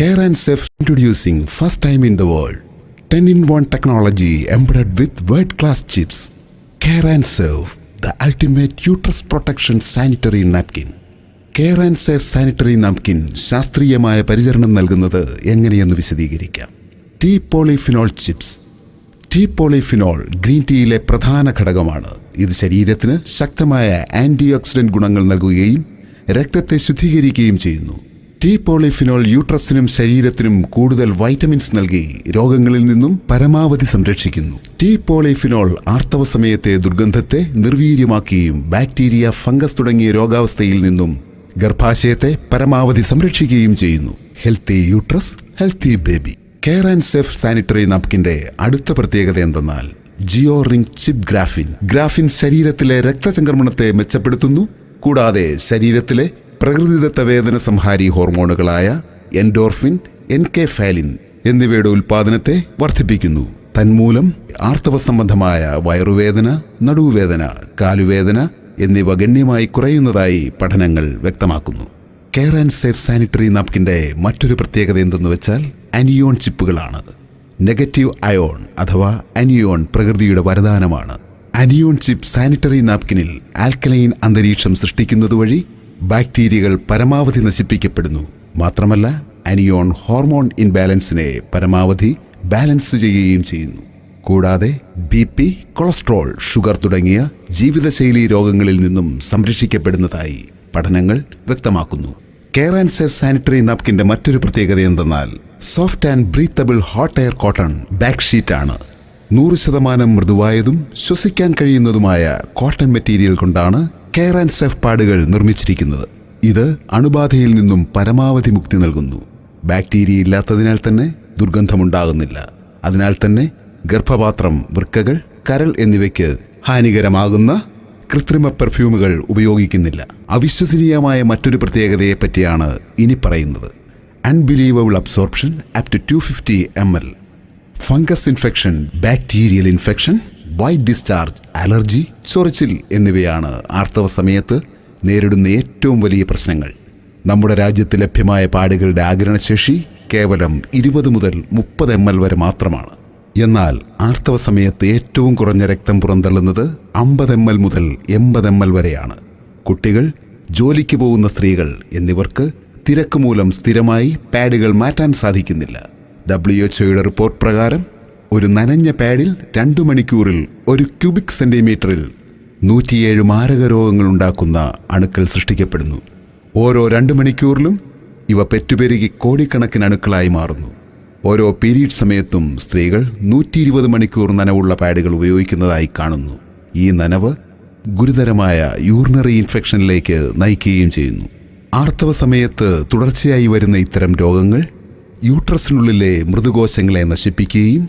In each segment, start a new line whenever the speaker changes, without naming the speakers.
Care and Safe introducing first time in the world 10-in-1 technology embedded with world-class chips. Care and Safe, the ultimate uterus protection sanitary napkin. Care and Safe sanitary napkin ശാസ്ത്രീയമായ പരിചരണം നൽകുന്നത് എങ്ങനെയെന്ന് വിശദീകരിക്കാം. Tea polyphenol chips. Tea polyphenol green ടീയിലെ പ്രധാന ഘടകമാണ്. ഇത് ശരീരത്തിന് ശക്തമായ ആന്റി ഓക്സിഡന്റ് ഗുണങ്ങൾ നൽകുകയും രക്തത്തെ ശുദ്ധീകരിക്കുകയും ചെയ്യുന്നു. ടീ പോളിഫിനോൾ യൂട്രസിനും ശരീരത്തിനും കൂടുതൽ വൈറ്റമിൻസ് നൽകി രോഗങ്ങളിൽ നിന്നും പരമാവധി സംരക്ഷിക്കുന്നു. ടീ പോളിഫിനോൾ ആർത്തവ സമയത്തെ ദുർഗന്ധത്തെ നിർവീര്യമാക്കുകയും ബാക്ടീരിയ, ഫംഗസ് തുടങ്ങിയ രോഗാവസ്ഥയിൽ നിന്നും ഗർഭാശയത്തെ പരമാവധി സംരക്ഷിക്കുകയും ചെയ്യുന്നു. Healthy uterus, healthy baby. Care and safe sanitary നാപ്കിന്റെ അടുത്ത പ്രത്യേകത എന്തെന്നാൽ geo ring chip graphene. Graphene ശരീരത്തിലെ രക്തചംക്രമണത്തെ മെച്ചപ്പെടുത്തുന്നു. കൂടാതെ ശരീരത്തിലെ പ്രകൃതിദത്ത വേദന സംഹാരി ഹോർമോണുകളായ എൻഡോർഫിൻ, എൻകെഫാലിൻ എന്നിവയുടെ ഉൽപാദനത്തെ വർദ്ധിപ്പിക്കുന്നു. തന്മൂലം ആർത്തവ സംബന്ധമായ വയറുവേദന, നടുവേദന, കാലുവേദന എന്നിവ ഗണ്യമായി കുറയുന്നതായി പഠനങ്ങൾ വ്യക്തമാക്കുന്നു. കെയർ ആൻഡ് സേഫ് സാനിറ്ററി നാപ്കിന്റെ മറ്റൊരു പ്രത്യേകത എന്തെന്ന് വെച്ചാൽ അനിയോൺ ചിപ്പുകളാണ്. നെഗറ്റീവ് അയോൺ അഥവാ അനിയോൺ പ്രകൃതിയുടെ വരദാനമാണ്. അനിയോൺ ചിപ്പ് സാനിറ്ററി നാപ്കിനിൽ ആൽക്കലൈൻ അന്തരീക്ഷം സൃഷ്ടിക്കുന്നതുവഴി ബാക്ടീരിയകൾ പരമാവധി നശിപ്പിക്കപ്പെടുന്നു. മാത്രമല്ല അനിയോൺ ഹോർമോൺ ഇൻബാലൻസിനെ പരമാവധി ബാലൻസ് ചെയ്യുകയും ചെയ്യുന്നു. കൂടാതെ BP, കൊളസ്ട്രോൾ, ഷുഗർ തുടങ്ങിയ ജീവിതശൈലി രോഗങ്ങളിൽ നിന്നും സംരക്ഷിക്കപ്പെടുന്നതായി പഠനങ്ങൾ വ്യക്തമാക്കുന്നു. കെയർ ആൻഡ് സേഫ് സാനിറ്ററി നാപ്കിന്റെ മറ്റൊരു പ്രത്യേകത എന്തെന്നാൽ soft and breathable hot air cotton back sheet ആണ്. 100% മൃദുവായതും ശ്വസിക്കാൻ കഴിയുന്നതുമായ കോട്ടൺ മെറ്റീരിയൽ കൊണ്ടാണ് കെയർ ആൻഡ് സേഫ് പാഡുകൾ നിർമ്മിച്ചിരിക്കുന്നത്. ഇത് അണുബാധയിൽ നിന്നും പരമാവധി മുക്തി നൽകുന്നു. ബാക്ടീരിയ ഇല്ലാത്തതിനാൽ തന്നെ ദുർഗന്ധമുണ്ടാകുന്നില്ല. അതിനാൽ തന്നെ ഗർഭപാത്രം, വൃക്കകൾ, കരൾ എന്നിവയ്ക്ക് ഹാനികരമാകുന്ന കൃത്രിമ പെർഫ്യൂമുകൾ ഉപയോഗിക്കുന്നില്ല. അവിശ്വസനീയമായ മറ്റൊരു പ്രത്യേകതയെ പറ്റിയാണ് ഇനി പറയുന്നത്. Unbelievable absorption up to 250 ml. Fungus infection, bacterial infection, white discharge, allergy, ചൊറിച്ചിൽ എന്നിവയാണ് ആർത്തവ സമയത്ത് നേരിടുന്ന ഏറ്റവും വലിയ പ്രശ്നങ്ങൾ. നമ്മുടെ രാജ്യത്ത് ലഭ്യമായ പാഡുകളുടെ ആഗിരണശേഷി കേവലം 20 മുതൽ 30 ml വരെ മാത്രമാണ്. എന്നാൽ ആർത്തവ സമയത്ത് ഏറ്റവും കുറഞ്ഞ രക്തം പുറന്തള്ളുന്നത് 50 ml മുതൽ 80 ml വരെയാണ്. കുട്ടികൾ, ജോലിക്ക് പോകുന്ന സ്ത്രീകൾ എന്നിവർക്ക് തിരക്ക് മൂലം സ്ഥിരമായി പാഡുകൾ മാറ്റാൻ സാധിക്കുന്നില്ല. WHO റിപ്പോർട്ട് പ്രകാരം ഒരു നനഞ്ഞ പാഡിൽ 2 മണിക്കൂറിൽ 1 ക്യൂബിക് സെന്റിമീറ്ററിൽ 107 മാരക രോഗങ്ങൾ ഉണ്ടാക്കുന്ന അണുക്കൾ സൃഷ്ടിക്കപ്പെടുന്നു. ഓരോ 2 മണിക്കൂറിലും ഇവ പെറ്റുപെരുകി കോടിക്കണക്കിന് അണുക്കളായി മാറുന്നു. ഓരോ പീരീഡ് സമയത്തും സ്ത്രീകൾ 120 മണിക്കൂർ നനവുള്ള പാഡുകൾ ഉപയോഗിക്കുന്നതായി കാണുന്നു. ഈ നനവ് ഗുരുതരമായ യൂറിനറി ഇൻഫെക്ഷനിലേക്ക് നയിക്കുകയും ചെയ്യുന്നു. ആർത്തവ സമയത്ത് തുടർച്ചയായി വരുന്ന ഇത്തരം രോഗങ്ങൾ യൂട്രസിനുള്ളിലെ മൃദുകോശങ്ങളെ നശിപ്പിക്കുകയും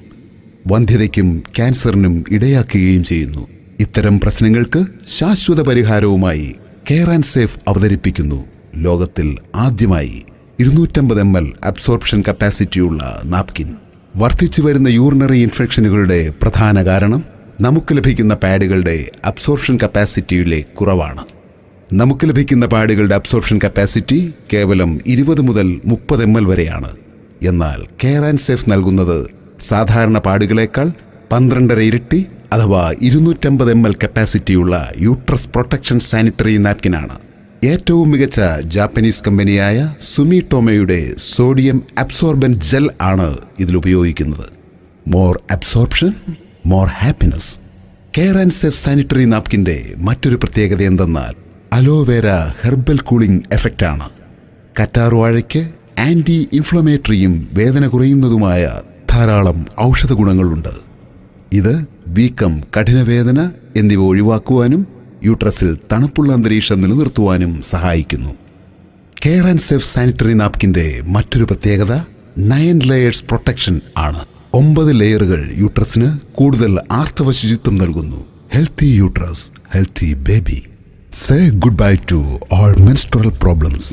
വന്ധ്യതയ്ക്കും ക്യാൻസറിനും ഇടയാക്കുകയും ചെയ്യുന്നു. ഇത്തരം പ്രശ്നങ്ങൾക്ക് ശാശ്വത പരിഹാരവുമായി കെയർ ആൻഡ് സേഫ് അവതരിപ്പിക്കുന്നു ലോകത്തിൽ ആദ്യമായി 250 ml അബ്സോർപ്ഷൻ കപ്പാസിറ്റിയുള്ള നാപ്കിൻ. വർദ്ധിച്ചു വരുന്ന യൂറിനറി ഇൻഫെക്ഷനുകളുടെ പ്രധാന കാരണം നമുക്ക് ലഭിക്കുന്ന പാഡുകളുടെ അബ്സോർപ്ഷൻ കപ്പാസിറ്റിയിലെ കുറവാണ്. നമുക്ക് ലഭിക്കുന്ന പാഡുകളുടെ അബ്സോർപ്ഷൻ കപ്പാസിറ്റി കേവലം 20 മുതൽ 30 ml വരെയാണ്. എന്നാൽ കെയർ ആൻഡ് സേഫ് നൽകുന്നത് സാധാരണ പാഡുകളേക്കാൾ 12 ഇരട്ടി അഥവാ 250 ml കപ്പാസിറ്റിയുള്ള യൂട്രസ് പ്രൊട്ടക്ഷൻ സാനിറ്ററി നാപ്കിനാണ്. ഏറ്റവും മികച്ച ജാപ്പനീസ് കമ്പനിയായ സുമിടോമോയുടെ സോഡിയം അബ്സോർബന്റ് ജെൽ ആണ് ഇതിൽ ഉപയോഗിക്കുന്നത്. More absorption, more happiness. Care and safe sanitary നാപ്കിന്റെ മറ്റൊരു പ്രത്യേകത എന്തെന്നാൽ അലോവേര ഹെർബൽ കൂളിംഗ് എഫക്റ്റ് ആണ്. കറ്റാർവാഴയ്ക്ക് ആന്റി ഇൻഫ്ലമേറ്ററിയും വേദന കുറയുന്നതുമായ ധാരാളം ഔഷധ ഗുണങ്ങളുണ്ട്. ഇത് വീക്കം, കഠിനവേദന എന്നിവ ഒഴിവാക്കുവാനും യൂട്രസിൽ തണുപ്പുള്ള അന്തരീക്ഷം നിലനിർത്തുവാനും സഹായിക്കുന്നു. കെയർ ആൻഡ് സേഫ് സാനിറ്ററി നാപ്കിന്റെ മറ്റൊരു പ്രത്യേകത 9 ലെയേഴ്സ് പ്രൊട്ടക്ഷൻ ആണ്. 9 ലെയറുകൾ യൂട്രസിന് കൂടുതൽ ആർത്തവ ശുചിത്വം നൽകുന്നു. Healthy uterus, healthy baby. Say goodbye to all menstrual problems.